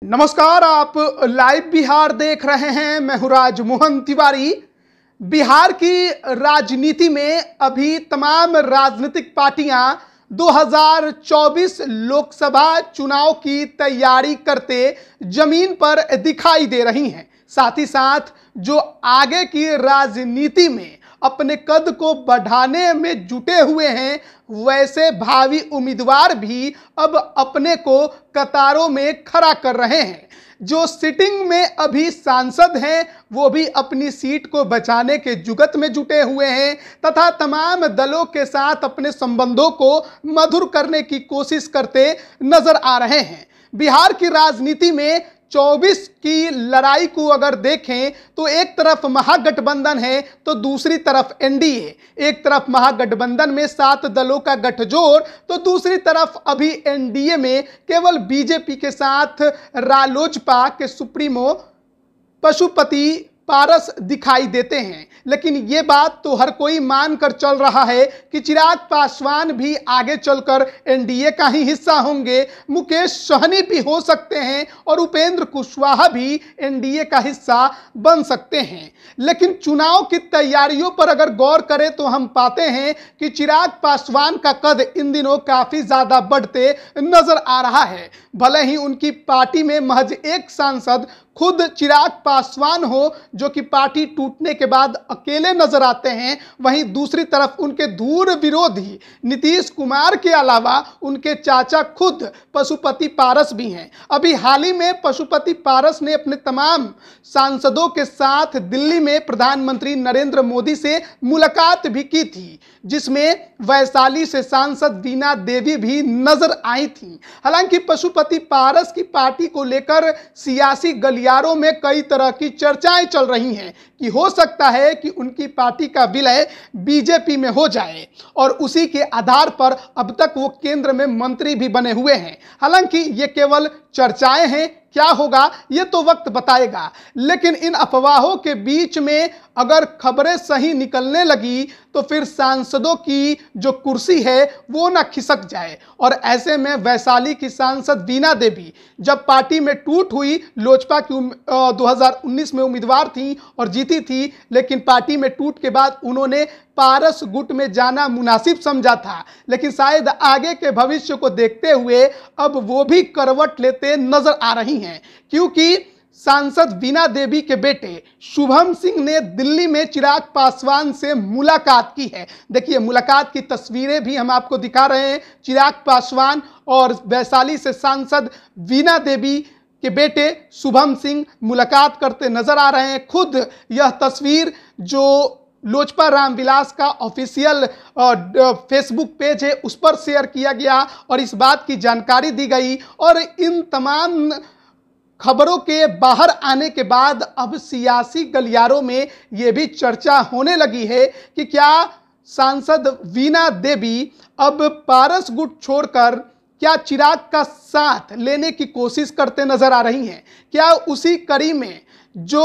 नमस्कार, आप लाइव बिहार देख रहे हैं। मैं हूं राजमोहन तिवारी। बिहार की राजनीति में अभी तमाम राजनीतिक पार्टियां 2024 लोकसभा चुनाव की तैयारी करते जमीन पर दिखाई दे रही हैं। साथ ही साथ जो आगे की राजनीति में अपने कद को बढ़ाने में जुटे हुए हैं, वैसे भावी उम्मीदवार भी अब अपने को कतारों में खड़ा कर रहे हैं। जो सिटिंग में अभी सांसद हैं, वो भी अपनी सीट को बचाने के जुगत में जुटे हुए हैं तथा तमाम दलों के साथ अपने संबंधों को मधुर करने की कोशिश करते नजर आ रहे हैं। बिहार की राजनीति में 24 की लड़ाई को अगर देखें तो एक तरफ महागठबंधन है तो दूसरी तरफ एनडीए। एक तरफ महागठबंधन में 7 दलों का गठजोड़ तो दूसरी तरफ अभी एनडीए में केवल बीजेपी के साथ रालोजपा के सुप्रीमो पशुपति पारस दिखाई देते हैं। लेकिन ये बात तो हर कोई मानकर चल रहा है कि चिराग पासवान भी आगे चलकर एनडीए का ही हिस्सा होंगे, मुकेश सहनी भी हो सकते हैं और उपेंद्र कुशवाहा भी एनडीए का हिस्सा बन सकते हैं। लेकिन चुनाव की तैयारियों पर अगर गौर करें तो हम पाते हैं कि चिराग पासवान का कद इन दिनों काफी ज्यादा बढ़ते नजर आ रहा है। भले ही उनकी पार्टी में महज एक सांसद खुद चिराग पासवान हो, जो कि पार्टी टूटने के बाद अकेले नजर आते हैं, वहीं दूसरी तरफ उनके दूर विरोधी नीतीश कुमार के अलावा उनके चाचा खुद पशुपति पारस भी हैं। अभी हाल ही में पशुपति पारस ने अपने तमाम सांसदों के साथ दिल्ली में प्रधानमंत्री नरेंद्र मोदी से मुलाकात भी की थी, जिसमें वैशाली से सांसद वीणा देवी भी नजर आई थी। हालांकि पशुपति पारस की पार्टी को लेकर सियासी गलियारों में कई तरह की चर्चाएं चल रही हैं कि हो सकता है कि उनकी पार्टी का विलय बीजेपी में हो जाए और उसी के आधार पर अब तक वो केंद्र में मंत्री भी बने हुए हैं। हालांकि ये केवल चर्चाएं हैं, क्या होगा ये तो वक्त बताएगा। लेकिन इन अफवाहों के बीच में अगर खबरें सही निकलने लगी तो फिर सांसदों की जो कुर्सी है वो ना खिसक जाए। और ऐसे में वैशाली की सांसद वीणा देवी जब पार्टी में टूट हुई, लोजपा की 2019 में उम्मीदवार थी और जीती थी, लेकिन पार्टी में टूट के बाद उन्होंने पारस गुट में जाना मुनासिब समझा था। लेकिन शायद आगे के भविष्य को देखते हुए अब वो भी करवट लेते नजर आ रही हैं, क्योंकि सांसद वीणा देवी के बेटे शुभम सिंह ने दिल्ली में चिराग पासवान से मुलाकात की है। देखिए, मुलाकात की तस्वीरें भी हम आपको दिखा रहे हैं। चिराग पासवान और वैशाली से सांसद वीणा देवी के बेटे शुभम सिंह मुलाकात करते नजर आ रहे हैं। खुद यह तस्वीर जो लोजपा रामविलास का ऑफिशियल फेसबुक पेज है उस पर शेयर किया गया और इस बात की जानकारी दी गई। और इन तमाम खबरों के बाहर आने के बाद अब सियासी गलियारों में ये भी चर्चा होने लगी है कि क्या सांसद वीणा देवी अब पारस गुट छोड़कर क्या चिराग का साथ लेने की कोशिश करते नजर आ रही हैं। क्या उसी कड़ी में जो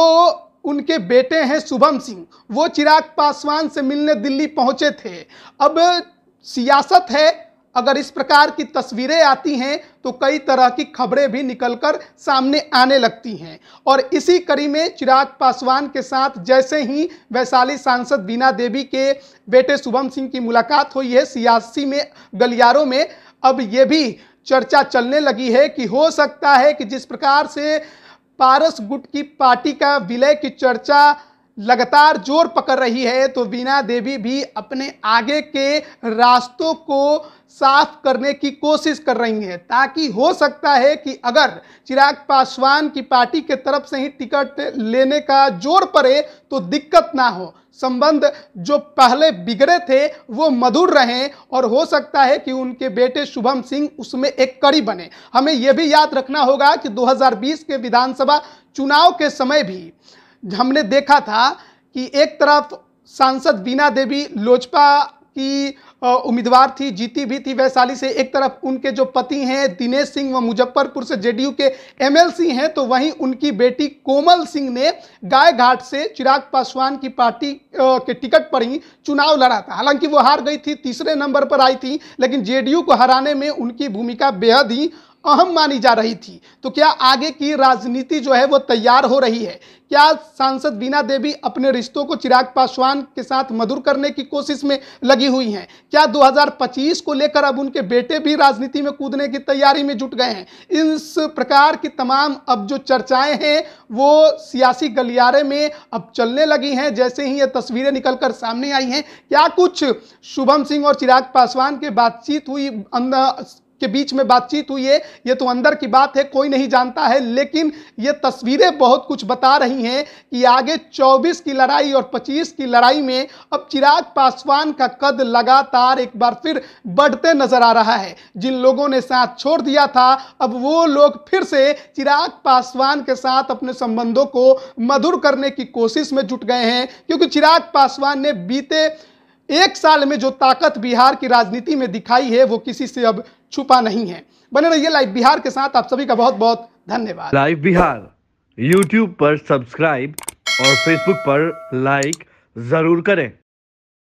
उनके बेटे हैं शुभम सिंह, वो चिराग पासवान से मिलने दिल्ली पहुंचे थे। अब सियासत है, अगर इस प्रकार की तस्वीरें आती हैं तो कई तरह की खबरें भी निकलकर सामने आने लगती हैं। और इसी कड़ी में चिराग पासवान के साथ जैसे ही वैशाली सांसद वीणा देवी के बेटे शुभम सिंह की मुलाकात हुई है, सियासी में गलियारों में अब ये भी चर्चा चलने लगी है कि हो सकता है कि जिस प्रकार से पारस गुट की पार्टी का विलय की चर्चा लगातार जोर पकड़ रही है, तो वीणा देवी भी अपने आगे के रास्तों को साफ करने की कोशिश कर रही है, ताकि हो सकता है कि अगर चिराग पासवान की पार्टी के तरफ से ही टिकट लेने का जोर पड़े तो दिक्कत ना हो, संबंध जो पहले बिगड़े थे वो मधुर रहें और हो सकता है कि उनके बेटे शुभम सिंह उसमें एक कड़ी बने। हमें यह भी याद रखना होगा कि 2020 के विधानसभा चुनाव के समय भी हमने देखा था कि एक तरफ सांसद वीणा देवी लोजपा की उम्मीदवार थी, जीती भी थी वैशाली से। एक तरफ उनके जो पति हैं दिनेश सिंह व मुजफ्फरपुर से जेडीयू के एमएलसी हैं, तो वहीं उनकी बेटी कोमल सिंह ने गायघाट से चिराग पासवान की पार्टी के टिकट पर ही चुनाव लड़ा था। हालांकि वो हार गई थी, तीसरे नंबर पर आई थी, लेकिन जेडीयू को हराने में उनकी भूमिका बेहद ही अहम मानी जा रही थी। तो क्या आगे की राजनीति जो है वो तैयार हो रही है? क्या सांसद बीना देवी अपने रिश्तों को चिराग पासवान के साथ मधुर करने की कोशिश में लगी हुई हैं? क्या 2025 को लेकर अब उनके बेटे भी राजनीति में कूदने की तैयारी में जुट गए हैं? इस प्रकार की तमाम अब जो चर्चाएं हैं वो सियासी गलियारे में अब चलने लगी हैं जैसे ही ये तस्वीरें निकलकर सामने आई हैं। क्या कुछ शुभम सिंह और चिराग पासवान के बातचीत हुई के बीच में बातचीत हुई है, ये तो अंदर की बात है, कोई नहीं जानता है। लेकिन ये तस्वीरें बहुत कुछ बता रही हैं कि आगे 24 की लड़ाई और 25 की लड़ाई में अब चिराग पासवान का कद लगातार एक बार फिर बढ़ते नजर आ रहा है। जिन लोगों ने साथ छोड़ दिया था अब वो लोग फिर से चिराग पासवान के साथ अपने संबंधों को मधुर करने की कोशिश में जुट गए हैं, क्योंकि चिराग पासवान ने बीते एक साल में जो ताकत बिहार की राजनीति में दिखाई है वो किसी से अब छुपा नहीं है। बने रहिए लाइव बिहार के साथ। आप सभी का बहुत बहुत धन्यवाद। लाइव बिहार YouTube पर सब्सक्राइब और Facebook पर लाइक जरूर करें।